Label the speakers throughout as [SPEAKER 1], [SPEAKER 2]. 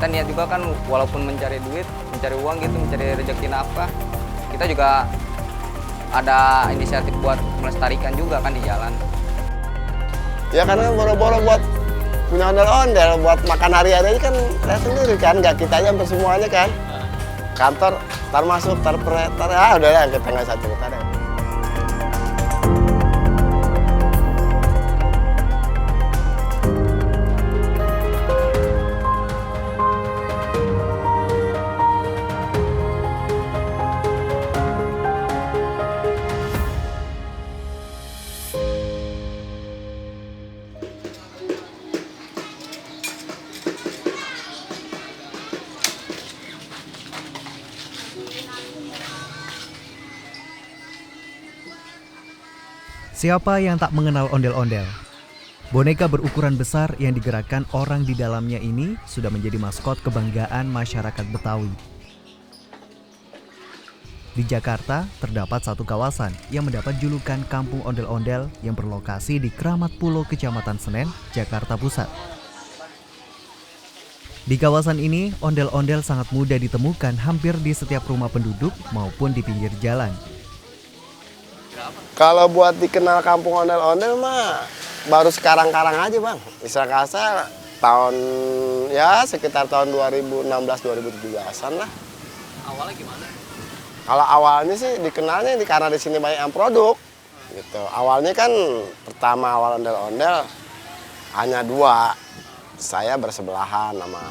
[SPEAKER 1] kita niat juga kan walaupun mencari duit, mencari uang gitu, mencari rezeki nafkah, kita juga ada inisiatif buat melestarikan juga kan di jalan.
[SPEAKER 2] Ya karena boro-boro buat punya ondel-ondel, buat makan hari-hari kan saya sendiri kan, nggak kita aja hampir semuanya kan. Kantor, tar masuk, tar udah lah kita nggak satu kita deh.
[SPEAKER 3] Siapa yang tak mengenal ondel-ondel? Boneka berukuran besar yang digerakkan orang di dalamnya ini sudah menjadi maskot kebanggaan masyarakat Betawi. Di Jakarta, terdapat satu kawasan yang mendapat julukan Kampung Ondel-Ondel yang berlokasi di Kramat Pulo, Kecamatan Senen, Jakarta Pusat. Di kawasan ini, ondel-ondel sangat mudah ditemukan hampir di setiap rumah penduduk maupun di pinggir jalan.
[SPEAKER 2] Kalau buat dikenal kampung ondel-ondel mah baru sekarang-karang aja bang. Bisa kasar tahun ya sekitar tahun 2016-2017an lah.
[SPEAKER 1] Awalnya gimana?
[SPEAKER 2] Kalau awalnya sih dikenalnya karena di sini banyak yang produk. Gitu. Awalnya kan pertama awal ondel-ondel hanya dua. Saya bersebelahan sama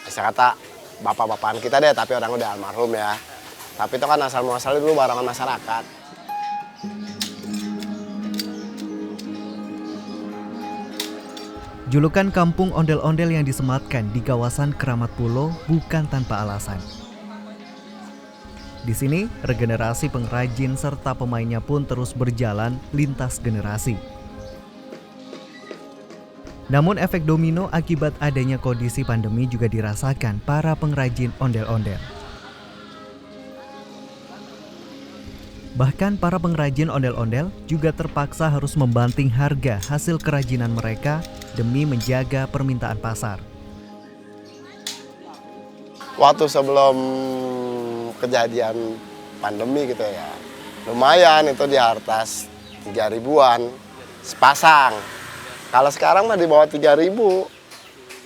[SPEAKER 2] bisa kata bapak-bapakan kita deh, tapi orang udah almarhum ya. Tapi itu kan asal muasalnya dulu barengan masyarakat.
[SPEAKER 3] Julukan Kampung Ondel-Ondel yang disematkan di kawasan Kramat Pulo bukan tanpa alasan. Di sini, regenerasi pengrajin serta pemainnya pun terus berjalan lintas generasi. Namun efek domino akibat adanya kondisi pandemi juga dirasakan para pengrajin ondel-ondel. Bahkan para pengrajin ondel-ondel juga terpaksa harus membanting harga hasil kerajinan mereka demi menjaga permintaan pasar.
[SPEAKER 2] Waktu sebelum kejadian pandemi gitu ya, lumayan itu di atas 3.000-an sepasang. Kalau sekarang mah di bawah 3.000.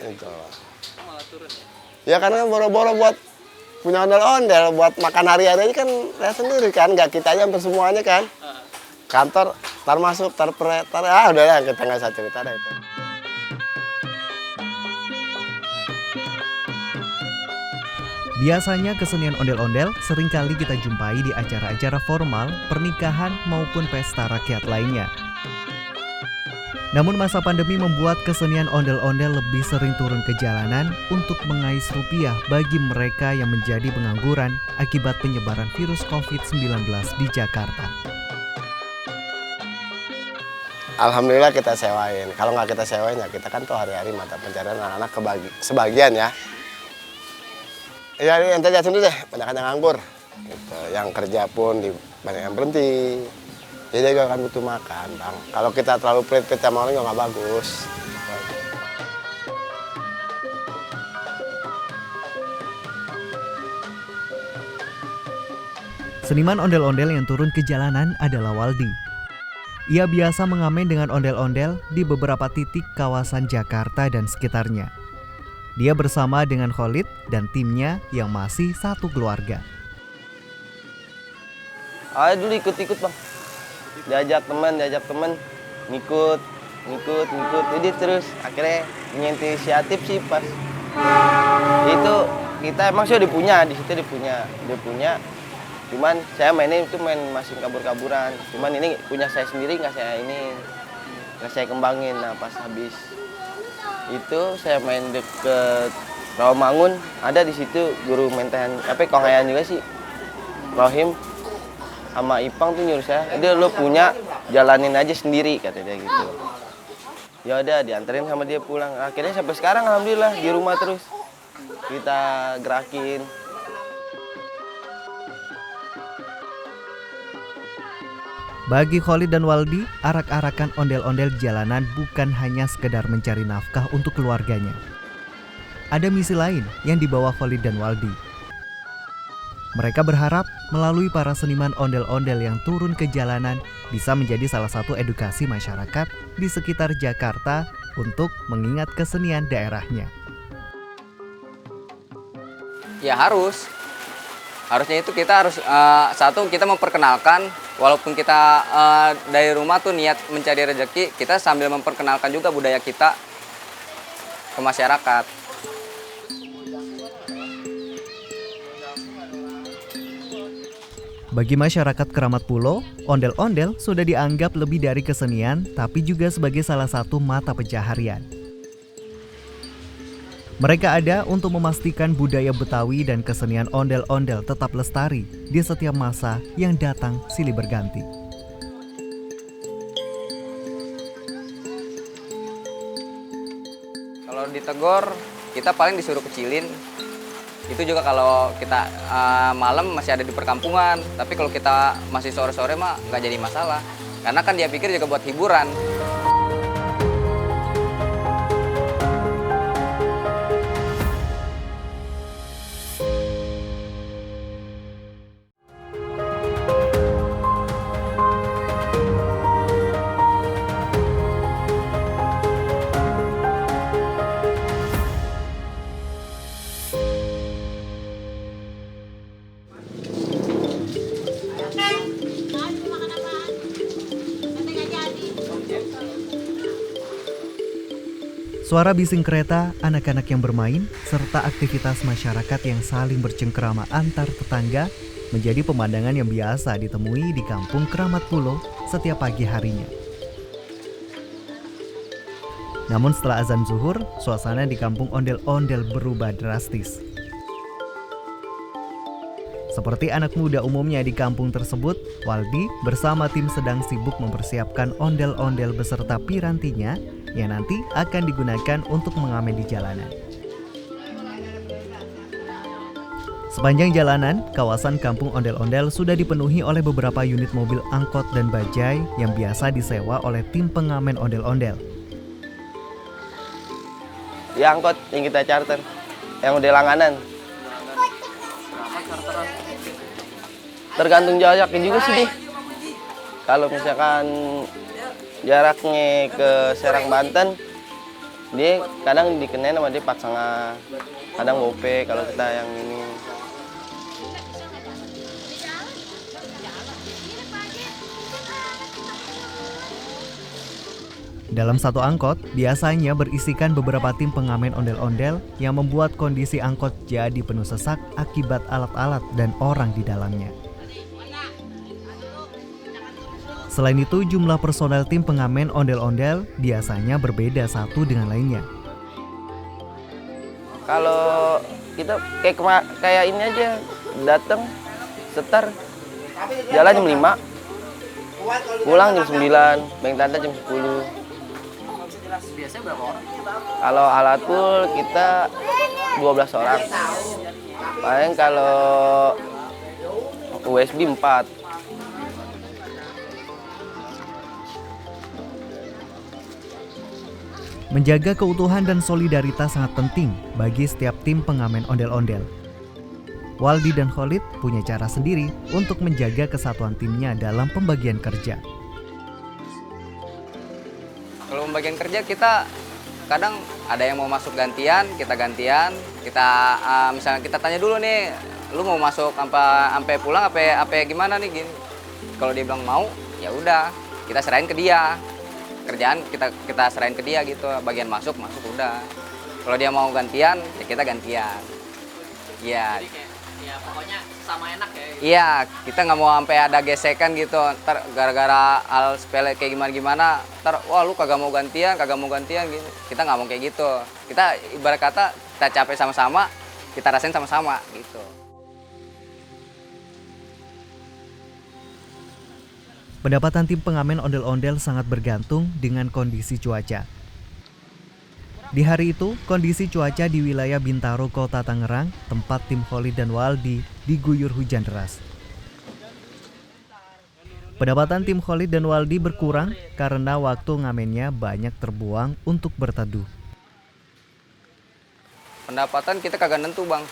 [SPEAKER 2] Itu. Ya karena boro-boro buat punya ondel-ondel, buat makan hari-hari kan saya sendiri kan, nggak kita aja hampir semuanya kan. Kantor, tar masuk, tar udah lah kita nggak satu kita deh itu.
[SPEAKER 3] Biasanya kesenian ondel-ondel seringkali kita jumpai di acara-acara formal, pernikahan maupun pesta rakyat lainnya. Namun masa pandemi membuat kesenian ondel-ondel lebih sering turun ke jalanan untuk mengais rupiah bagi mereka yang menjadi pengangguran akibat penyebaran virus COVID-19 di Jakarta.
[SPEAKER 2] Alhamdulillah kita sewain. Kalau nggak kita sewain ya kita kan tuh hari-hari mata pencarian anak-anak sebagian ya. Ya ente lihat sendiri deh, banyak yang nganggur. Gitu. Yang kerja pun banyak yang berhenti. Jadi juga kan butuh makan, bang. Kalau kita terlalu pelit-pelit sama orang nggak bagus.
[SPEAKER 3] Seniman ondel-ondel yang turun ke jalanan adalah Waldi. Ia biasa mengamen dengan ondel-ondel di beberapa titik kawasan Jakarta dan sekitarnya. Dia bersama dengan Khalid dan timnya yang masih satu keluarga.
[SPEAKER 4] Dulu ikut-ikut bang. Diajak teman, ngikut. Jadi terus akhirnya punya inisiatif sih pas itu kita emang sudah di situ dia punya. Cuman saya mainnya itu main masih kabur-kaburan. Cuman ini punya saya sendiri nggak saya kembangin. Nah pas habis itu saya main deket Rawamangun, ada di situ guru mentahan kongayan juga sih, Rohim sama Ipang tuh nyuruh saya, dia lo punya jalanin aja sendiri kata dia gitu. Ya udah dianterin sama dia pulang. Akhirnya sampai sekarang alhamdulillah di rumah terus kita gerakin.
[SPEAKER 3] Bagi Khalid dan Waldi, arak-arakan ondel-ondel jalanan bukan hanya sekedar mencari nafkah untuk keluarganya. ada misi lain yang dibawa Khalid dan Waldi. Mereka berharap melalui para seniman ondel-ondel yang turun ke jalanan bisa menjadi salah satu edukasi masyarakat di sekitar Jakarta untuk mengingat kesenian daerahnya.
[SPEAKER 1] Ya harusnya itu kita harus satu, kita memperkenalkan, walaupun kita dari rumah tuh niat mencari rezeki, kita sambil memperkenalkan juga budaya kita ke masyarakat.
[SPEAKER 3] Bagi masyarakat Keramat Pulo, ondel-ondel sudah dianggap lebih dari kesenian, tapi juga sebagai salah satu mata pencaharian. Mereka ada untuk memastikan budaya Betawi dan kesenian ondel-ondel tetap lestari di setiap masa yang datang silih berganti.
[SPEAKER 1] Kalau ditegur, kita paling disuruh kecilin. Itu juga kalau kita malam masih ada di perkampungan. Tapi kalau kita masih sore-sore mah nggak jadi masalah. Karena kan dia pikir juga buat hiburan.
[SPEAKER 3] Suara bising kereta, anak-anak yang bermain, serta aktivitas masyarakat yang saling bercengkerama antar tetangga menjadi pemandangan yang biasa ditemui di kampung Keramat Pulo setiap pagi harinya. Namun setelah azan zuhur, suasana di kampung ondel-ondel berubah drastis. Seperti anak muda umumnya di kampung tersebut, Waldi bersama tim sedang sibuk mempersiapkan ondel-ondel beserta pirantinya yang nanti akan digunakan untuk mengamen di jalanan. Sepanjang jalanan, kawasan kampung ondel-ondel sudah dipenuhi oleh beberapa unit mobil angkot dan bajai yang biasa disewa oleh tim pengamen ondel-ondel.
[SPEAKER 4] Di angkot yang kita charter, yang udah langganan. Tergantung jaraknya juga sih, deh. Kalau misalkan jaraknya ke Serang, Banten, dia kadang dikenain sama dia 4,5, kadang gope kalau kita yang ini.
[SPEAKER 3] Dalam satu angkot, biasanya berisikan beberapa tim pengamen ondel-ondel yang membuat kondisi angkot jadi penuh sesak akibat alat-alat dan orang di dalamnya. Selain itu, jumlah personel tim pengamen ondel-ondel biasanya berbeda satu dengan lainnya.
[SPEAKER 4] Kalau kita kayak ini aja, datang, setar, jalan jam 5, pulang jam 9, Beng Tante jam 10.
[SPEAKER 1] Biasanya berapa orang?
[SPEAKER 4] Kalau alat pool kita 12 orang. Paling kalau USB 4.
[SPEAKER 3] Menjaga keutuhan dan solidaritas sangat penting bagi setiap tim pengamen ondel-ondel. Waldi dan Khalid punya cara sendiri untuk menjaga kesatuan timnya dalam pembagian kerja.
[SPEAKER 1] Kalau pembagian kerja kita kadang ada yang mau masuk gantian, kita misalnya kita tanya dulu nih, lu mau masuk sampai pulang apa gimana nih gini. Kalau dia bilang mau, ya udah, kita serahin ke dia. Kerjaan kita serahin ke dia gitu, bagian masuk udah. Kalau dia mau gantian, ya kita gantian. Iya.
[SPEAKER 5] Ya pokoknya sama enak ya.
[SPEAKER 1] Iya, kita nggak mau sampai ada gesekan gitu. Ntar gara-gara hal sepele kayak gimana, ntar wah lu kagak mau gantian gitu. Kita nggak mau kayak gitu. Kita ibarat kata kita capek sama-sama, kita rasain sama-sama gitu.
[SPEAKER 3] Pendapatan tim pengamen ondel-ondel sangat bergantung dengan kondisi cuaca. Di hari itu, kondisi cuaca di wilayah Bintaro, Kota Tangerang, tempat tim Khalid dan Waldi diguyur hujan deras. Pendapatan tim Khalid dan Waldi berkurang karena waktu ngamennya banyak terbuang untuk berteduh.
[SPEAKER 1] Pendapatan kita kagak nentu bang.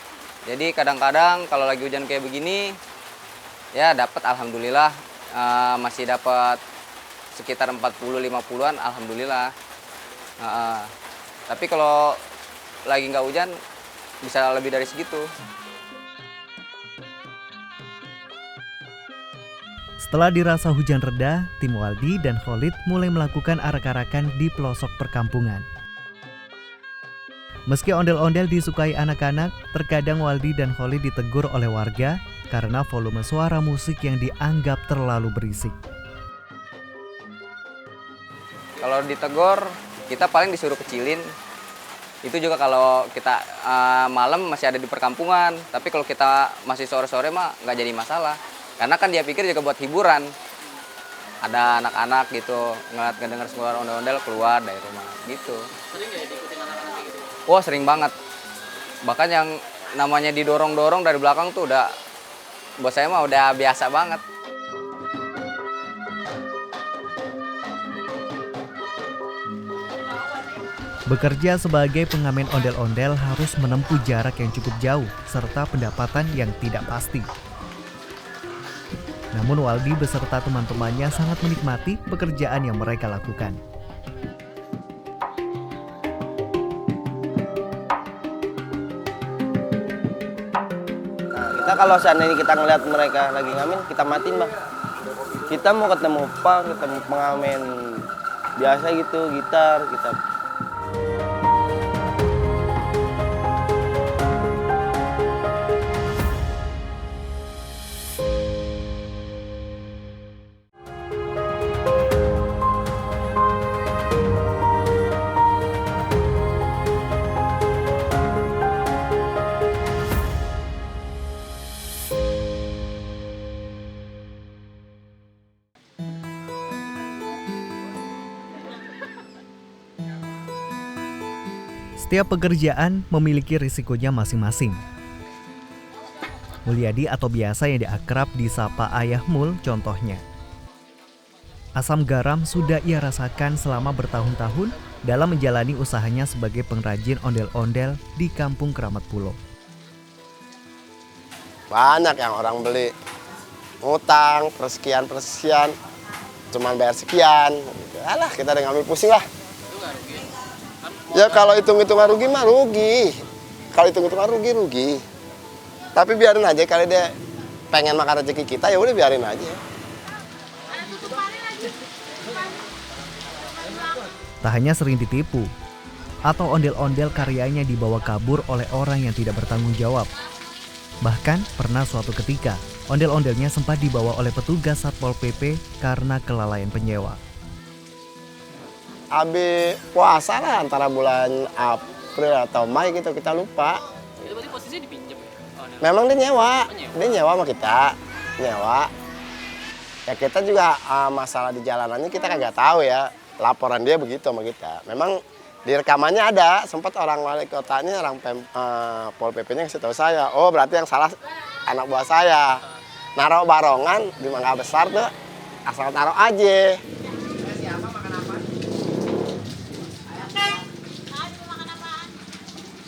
[SPEAKER 1] Jadi kadang-kadang kalau lagi hujan kayak begini, ya dapat alhamdulillah, masih dapat sekitar 40-50-an alhamdulillah. Tapi kalau lagi nggak hujan bisa lebih dari segitu.
[SPEAKER 3] Setelah dirasa hujan reda, tim Waldi dan Khalid mulai melakukan arak-arakan di pelosok perkampungan. Meski ondel-ondel disukai anak-anak, terkadang Waldi dan Khalid ditegur oleh warga karena volume suara musik yang dianggap terlalu berisik.
[SPEAKER 1] Kalau ditegur, kita paling disuruh kecilin. Itu juga kalau kita malam masih ada di perkampungan. Tapi kalau kita masih sore-sore mah nggak jadi masalah. Karena kan dia pikir juga buat hiburan. Ada anak-anak gitu, ngedengar suara ondel-ondel keluar dari rumah gitu.
[SPEAKER 5] Sering nggak ya diikutin anak-anak kayak gitu?
[SPEAKER 1] Wah sering banget. Bahkan yang namanya didorong-dorong dari belakang tuh udah, buat saya mah udah biasa banget.
[SPEAKER 3] Bekerja sebagai pengamen ondel-ondel harus menempuh jarak yang cukup jauh serta pendapatan yang tidak pasti. Namun Waldi beserta teman-temannya sangat menikmati pekerjaan yang mereka lakukan.
[SPEAKER 4] Nah, kita kalau seandainya kita ngeliat mereka lagi ngamen, kita matiin bang. Kita mau ketemu ketemu pengamen biasa gitu, gitar, kita.
[SPEAKER 3] Setiap pekerjaan memiliki risikonya masing-masing. Mulyadi atau biasa yang diakrab disapa Ayah Mul contohnya. Asam garam sudah ia rasakan selama bertahun-tahun dalam menjalani usahanya sebagai pengrajin ondel-ondel di Kampung Keramat Pulo.
[SPEAKER 2] Banyak yang orang beli ngutang persekian, cuman bayar sekian. Alah, kita udah ngambil pusing lah. Ya kalau hitung-hitungan rugi mah rugi. Kalau hitung-hitungan rugi. Tapi biarin aja, kalau dia pengen makan rezeki kita ya udah biarin aja.
[SPEAKER 3] Tak hanya sering ditipu, atau ondel-ondel karyanya dibawa kabur oleh orang yang tidak bertanggung jawab. Bahkan pernah suatu ketika, ondel-ondelnya sempat dibawa oleh petugas Satpol PP karena kelalaian penyewa.
[SPEAKER 2] Habis puasa lah antara bulan April atau Mei gitu, kita lupa.
[SPEAKER 5] Itu berarti posisinya dipinjam ya?
[SPEAKER 2] Memang dia nyewa sama kita, nyewa. Ya kita juga masalah di jalanannya kita kagak tahu ya, laporan dia begitu sama kita. Memang di rekamannya ada, sempat orang wali kotanya, orang Pol PP-nya ngasih tahu saya, oh berarti yang salah anak buah saya. Naruh barongan di Mangga Besar tuh, asal taruh aja.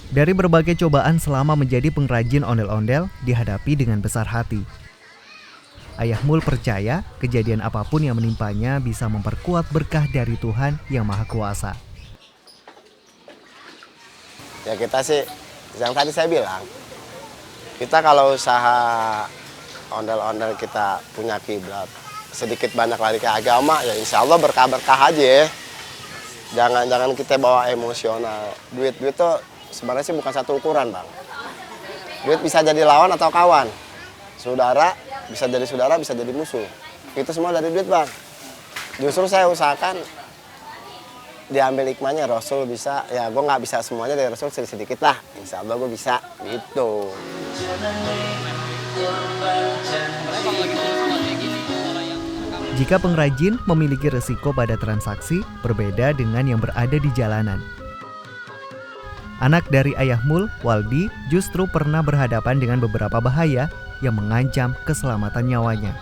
[SPEAKER 3] Dari berbagai cobaan selama menjadi pengrajin ondel-ondel dihadapi dengan besar hati. Ayah Mul percaya kejadian apapun yang menimpanya bisa memperkuat berkah dari Tuhan yang Maha Kuasa.
[SPEAKER 2] Ya kita sih, yang tadi saya bilang, kita kalau usaha ondel-ondel kita punya kiblat, sedikit banyak lari ke agama, ya insya Allah berkah-berkah aja. Jangan kita bawa emosional. Duit tuh sebenarnya sih bukan satu ukuran bang. Duit bisa jadi lawan atau kawan. Saudara bisa jadi musuh. Itu semua dari duit bang. Justru saya usahakan diambil hikmahnya. Rasul bisa, ya gue nggak bisa semuanya dari Rasul, sedikit lah. Insya Allah gue bisa gitu.
[SPEAKER 3] Jika pengrajin memiliki resiko pada transaksi berbeda dengan yang berada di jalanan. Anak dari Ayah Mul, Waldi, justru pernah berhadapan dengan beberapa bahaya yang mengancam keselamatan nyawanya.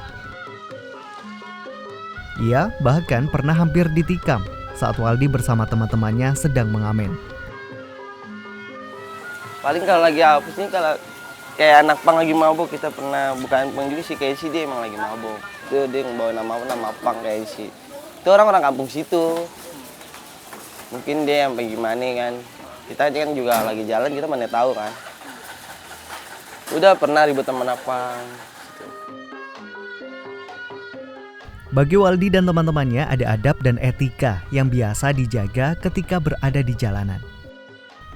[SPEAKER 3] Ia bahkan pernah hampir ditikam saat Waldi bersama teman-temannya sedang mengamen.
[SPEAKER 4] Paling kalau lagi hapus nih, kalau kayak anak pang lagi mabuk, kita pernah bukan pang juga sih, kayak si dia emang lagi mabuk. Itu dia ngebawa nama pang kayak si. Itu orang-orang kampung situ. Mungkin dia sampai gimana kan. Kita kan juga lagi jalan, kita mana tahu kan. Udah pernah ribut teman apa.
[SPEAKER 3] Bagi Waldi dan teman-temannya ada adab dan etika yang biasa dijaga ketika berada di jalanan.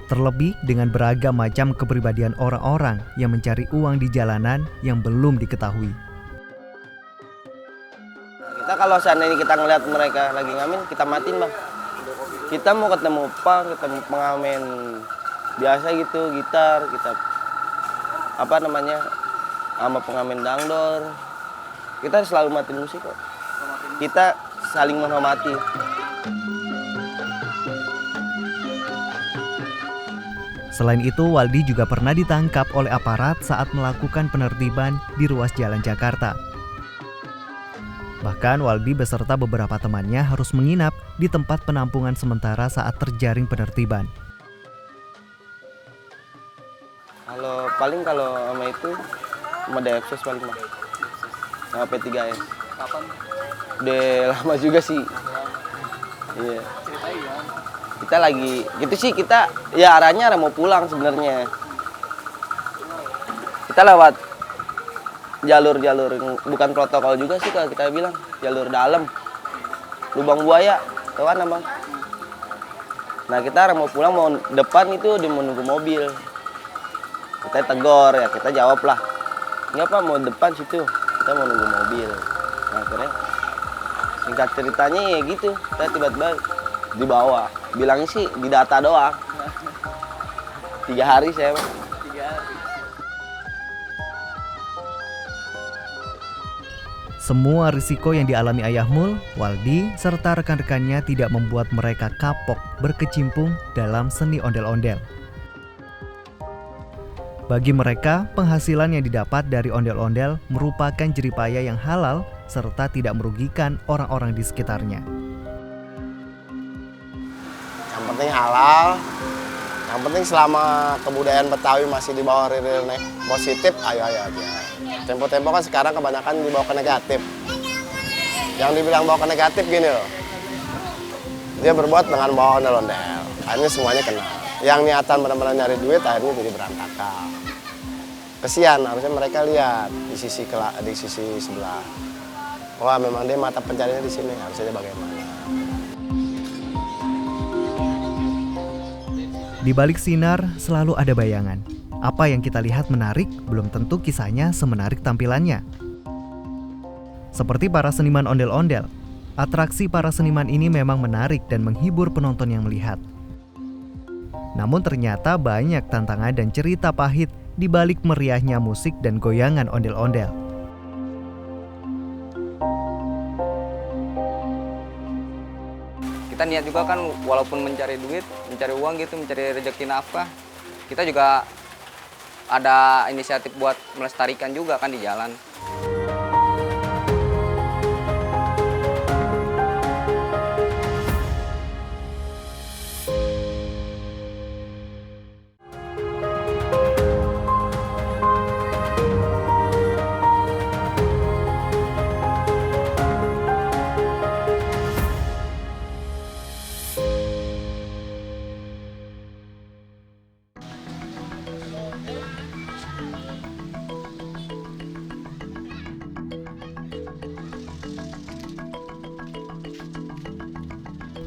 [SPEAKER 3] Terlebih dengan beragam macam kepribadian orang-orang yang mencari uang di jalanan yang belum diketahui.
[SPEAKER 4] Kita kalau seandainya kita ngeliat mereka lagi ngamen, kita matiin bang. Kita mau ketemu pang, ketemu pengamen biasa gitu, gitar, kita apa namanya, sama pengamen dangdor. Kita selalu matiin musik kok. Kita saling menghormati.
[SPEAKER 3] Selain itu, Waldi juga pernah ditangkap oleh aparat saat melakukan penertiban di ruas jalan Jakarta. Bahkan Waldi beserta beberapa temannya harus menginap di tempat penampungan sementara saat terjaring penertiban.
[SPEAKER 4] Kalau sama itu sama DFS paling mah. Sama P3S.
[SPEAKER 5] Kapan?
[SPEAKER 4] Udah lama juga sih. Iya.
[SPEAKER 5] Ceritain ya.
[SPEAKER 4] Kita lagi gitu sih, kita ya arahnya mau pulang sebenarnya. Kita lewat jalur-jalur bukan protokol juga sih kalau kita bilang, jalur dalam. Lubang buaya, tahu kan Bang? Nah, kita mau pulang, mau depan itu dia mau nunggu mobil. Kita tegur ya, kita jawab lah. Enggak Pak, mau depan situ. Kita mau nunggu mobil. Nah, akhirnya singkat ceritanya ya gitu, kita tiba-tiba dibawa. Bilangnya sih didata doang. 3 hari saya, Bang.
[SPEAKER 5] 3 hari.
[SPEAKER 3] Semua risiko yang dialami Ayah Mul, Waldi, serta rekan-rekannya tidak membuat mereka kapok berkecimpung dalam seni ondel-ondel. Bagi mereka, penghasilan yang didapat dari ondel-ondel merupakan jeripaya yang halal serta tidak merugikan orang-orang di sekitarnya.
[SPEAKER 2] Yang penting halal, yang penting selama kebudayaan Betawi masih di bawah real positif, ayo aja. Tempo-tempo kan sekarang kebanyakan dibawa ke negatif. Yang dibilang bawa ke negatif gini loh, dia berbuat dengan bawa ondel-ondel, akhirnya semuanya kena. Yang niatan benar-benar nyari duit akhirnya jadi berantakan. Kesian, harusnya mereka lihat di sisi sebelah. Wah, memang dia mata pencariannya di sini, harusnya dia bagaimana.
[SPEAKER 3] Di balik sinar selalu ada bayangan. Apa yang kita lihat menarik, belum tentu kisahnya semenarik tampilannya. Seperti para seniman ondel-ondel, atraksi para seniman ini memang menarik dan menghibur penonton yang melihat. Namun ternyata banyak tantangan dan cerita pahit di balik meriahnya musik dan goyangan ondel-ondel.
[SPEAKER 1] Kita niat juga kan, walaupun mencari duit, mencari uang gitu, mencari rezeki nafkah, kita juga ada inisiatif buat melestarikan juga kan di jalan.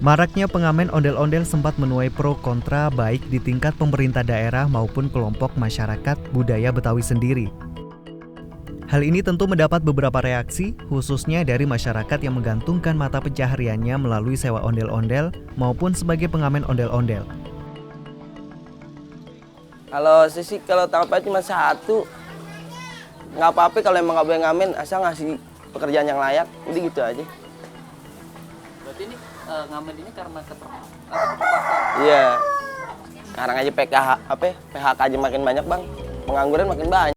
[SPEAKER 3] Maraknya pengamen ondel-ondel sempat menuai pro kontra baik di tingkat pemerintah daerah maupun kelompok masyarakat budaya Betawi sendiri. Hal ini tentu mendapat beberapa reaksi, khususnya dari masyarakat yang menggantungkan mata pencahariannya melalui sewa ondel-ondel maupun sebagai pengamen ondel-ondel.
[SPEAKER 4] Kalau sisi kalau tanggapannya cuma satu, nggak apa-apa kalau emang nggak boleh ngamen, asal ngasih pekerjaan yang layak, udah gitu aja.
[SPEAKER 5] Berarti ini ngamen ini karena keterpaksaan.
[SPEAKER 4] Iya. Sekarang aja PHK aja makin banyak Bang, pengangguran makin banyak.